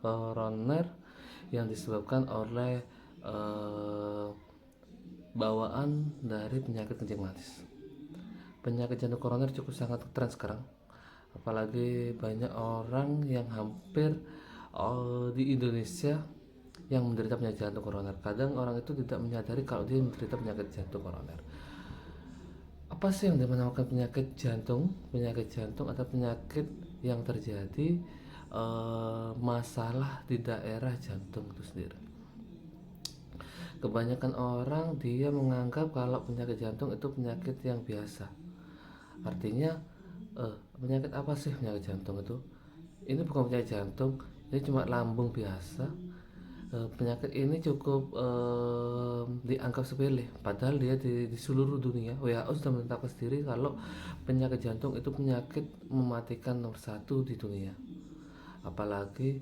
koroner yang disebabkan oleh eh, bawaan dari penyakit kencing manis. Penyakit jantung koroner cukup sangat tren sekarang, apalagi banyak orang yang hampir di Indonesia yang menderita penyakit jantung koroner. Kadang orang itu tidak menyadari kalau dia menderita penyakit jantung koroner. Apa sih yang dinamakan penyakit jantung? Penyakit jantung atau penyakit yang terjadi masalah di daerah jantung itu sendiri. Kebanyakan orang dia menganggap kalau penyakit jantung itu penyakit yang biasa. Artinya penyakit apa sih penyakit jantung itu? Ini bukan penyakit jantung, ini cuma lambung biasa. Penyakit ini cukup dianggap sepele, padahal dia di seluruh dunia WHO sudah menetapkan sendiri kalau penyakit jantung itu penyakit mematikan nomor satu di dunia. Apalagi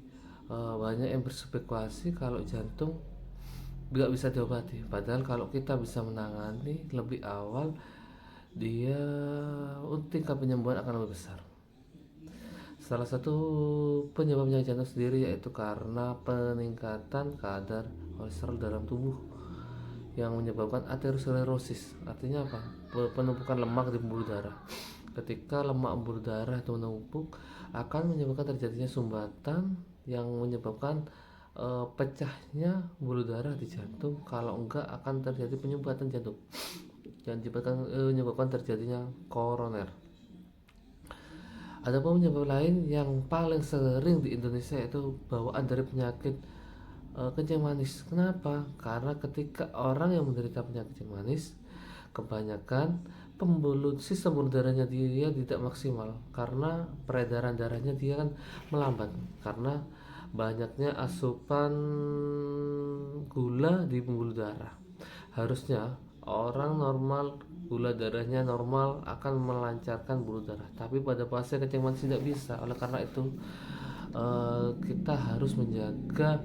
banyak yang berspekulasi kalau jantung nggak bisa diobati, padahal kalau kita bisa menangani lebih awal, dia tingkat penyembuhan akan lebih besar. Salah satu penyebab penyakit jantung sendiri yaitu karena peningkatan kadar kolesterol dalam tubuh yang menyebabkan aterosklerosis. Artinya apa? Penumpukan lemak di pembuluh darah. Ketika lemak pembuluh darah itu menumpuk, akan menyebabkan terjadinya sumbatan yang menyebabkan pecahnya pembuluh darah di jantung. Kalau enggak akan terjadi penyumbatan jantung yang menyebabkan terjadinya koroner. Ada pun penyebab lain yang paling sering di Indonesia itu bawaan dari penyakit kencing manis. Kenapa? Karena ketika orang yang menderita penyakit kencing manis, kebanyakan sistem pembuluh darahnya dia tidak maksimal karena peredaran darahnya dia kan melambat karena banyaknya asupan gula di pembuluh darah. Harusnya orang normal gula darahnya normal akan melancarkan pembuluh darah, tapi pada pasien kencing manis tidak bisa. Oleh karena itu kita harus menjaga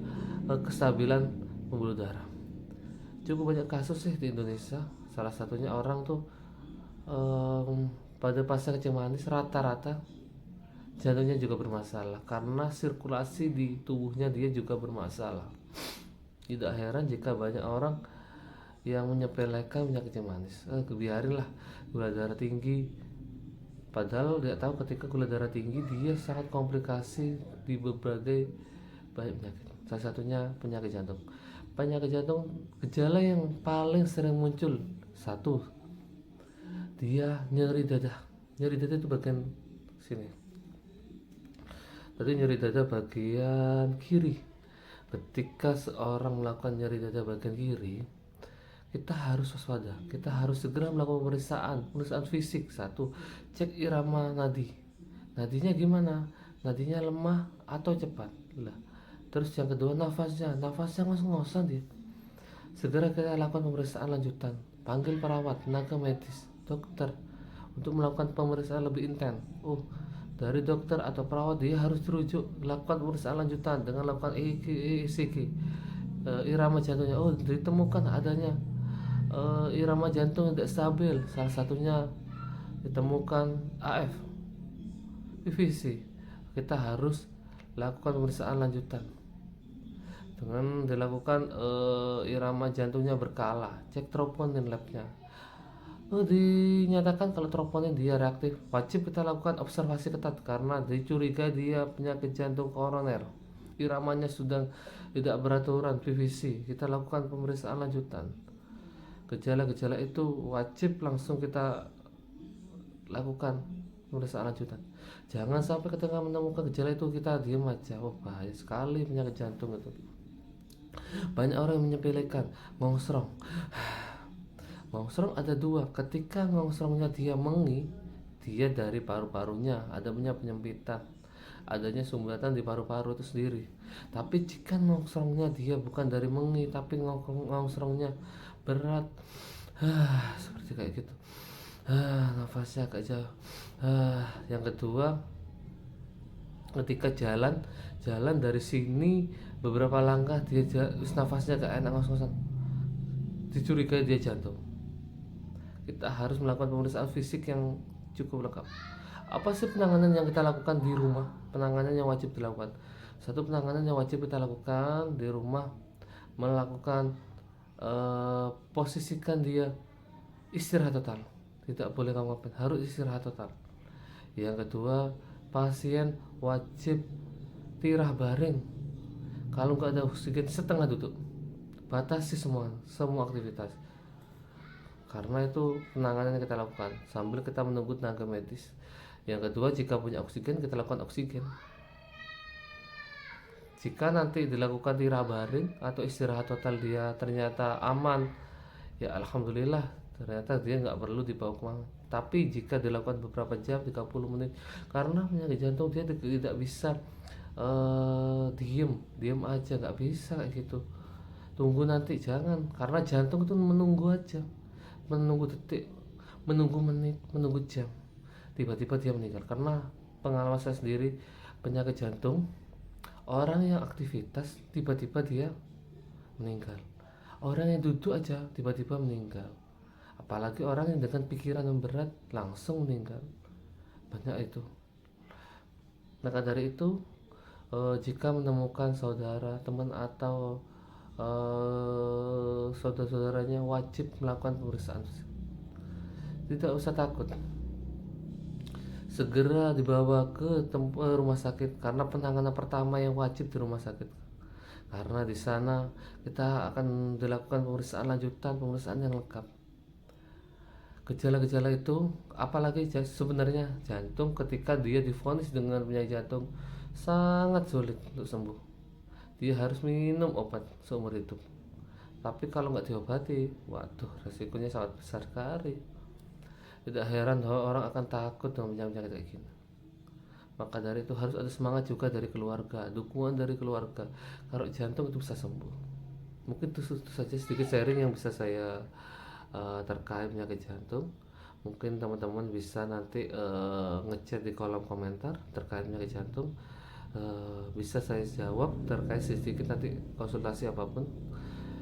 kestabilan pembuluh darah. Cukup banyak kasus sih di Indonesia. Salah satunya orang tuh pada pasien kencing manis rata-rata jantungnya juga bermasalah karena sirkulasi di tubuhnya dia juga bermasalah. Tidak heran jika banyak orang yang menyepelekan penyakit kencing manis. Biarinlah gula darah tinggi, padahal dia tahu ketika gula darah tinggi dia sangat komplikasi di berbagai banyak penyakit. Salah satunya penyakit jantung. Penyakit jantung, gejala yang paling sering muncul satu, dia nyeri dada. Nyeri dada itu bagian sini. Tadi nyeri dada bagian kiri. Ketika seorang melakukan nyeri dada bagian kiri, kita harus waspada. Kita harus segera melakukan pemeriksaan fisik. Satu, cek irama nadi. Nadinya gimana? Nadinya lemah atau cepat? Lah. Terus yang kedua nafasnya ngos-ngosan dia. Segera kita lakukan pemeriksaan lanjutan. Panggil perawat, tenaga medis, dokter untuk melakukan pemeriksaan lebih intens. Dari dokter atau perawat dia harus dirujuk lakukan pemeriksaan lanjutan dengan lakukan ECG, irama jantungnya. Ditemukan adanya irama jantung yang tidak stabil, salah satunya ditemukan AF, PVC. Kita harus lakukan pemeriksaan lanjutan dengan dilakukan irama jantungnya berkala, cek troponin labnya. Dinyatakan kalau troponin dia reaktif, wajib kita lakukan observasi ketat karena dicurigai dia penyakit jantung koroner. Iramanya sudah tidak beraturan, PVC. Kita lakukan pemeriksaan lanjutan. Gejala-gejala itu wajib langsung kita lakukan pemeriksaan lanjutan. Jangan sampai ketika menemukan gejala itu kita diam aja. Bahaya sekali penyakit jantung itu. Banyak orang yang menyepelekan ngongsrong. Ngongsrong ada dua. Ketika ngongsrongnya dia mengi, dia dari paru-parunya ada punya penyempitan, adanya sumbatan di paru-paru itu sendiri. Tapi jika ngongsrongnya dia bukan dari mengi, tapi ngongsrongnya berat, seperti kayak gitu, nafasnya agak jauh. Yang kedua, ketika jalan dari sini beberapa langkah dia nafasnya agak enak ngos-ngosan, dicurigai dia jantung. Kita harus melakukan pemeriksaan fisik yang cukup lengkap. Apa sih penanganan yang kita lakukan di rumah? Penanganan yang wajib dilakukan. Satu penanganan yang wajib kita lakukan di rumah, melakukan posisikan dia istirahat total. Tidak boleh kamu ngapain, harus istirahat total. Yang kedua, pasien wajib tirah baring. Kalau nggak ada oksigen, setengah duduk. Batasi semua aktivitas. Karena itu penanganan yang kita lakukan sambil kita menunggu tenaga medis. Yang kedua, jika punya oksigen, kita lakukan oksigen. Jika nanti dilakukan tirah baring atau istirahat total, dia ternyata aman, ya alhamdulillah, ternyata dia nggak perlu dibawa kemana. Tapi jika dilakukan beberapa jam, 30 menit, karena penyakit jantung dia tidak bisa diem aja, nggak bisa kayak gitu. Tunggu nanti, jangan, karena jantung itu menunggu aja, menunggu detik, menunggu menit, menunggu jam, tiba-tiba dia meninggal. Karena pengalaman saya sendiri, penyakit jantung, orang yang aktivitas tiba-tiba dia meninggal, orang yang duduk aja tiba-tiba meninggal, apalagi orang yang dengan pikiran yang berat langsung meninggal, banyak itu. Maka dari itu, jika menemukan saudara, teman, atau saudara-saudaranya, wajib melakukan pemeriksaan. Tidak usah takut, segera dibawa ke rumah sakit, karena penanganan pertama yang wajib di rumah sakit. Karena di sana kita akan dilakukan pemeriksaan lanjutan, pemeriksaan yang lengkap. Gejala-gejala itu, apalagi sebenarnya jantung, ketika dia divonis dengan penyakit jantung, sangat sulit untuk sembuh. Dia harus minum obat seumur hidup. Tapi kalau nggak diobati, waduh, resikonya sangat besar sekali. Tidak heran bahwa orang akan takut dengan penyakit kayak gini. Maka dari itu harus ada semangat juga dari keluarga, dukungan dari keluarga. Kalau jantung itu bisa sembuh. Mungkin itu saja sedikit sharing yang bisa saya terkait penyakit jantung. Mungkin teman-teman bisa nanti ngechat di kolom komentar terkait penyakit jantung. Bisa saya jawab terkait sedikit nanti konsultasi apapun.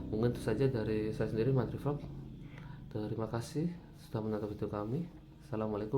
Mungkin itu saja dari saya sendiri, Mandri Vlog. Terima kasih sudah menonton video kami. Assalamualaikum.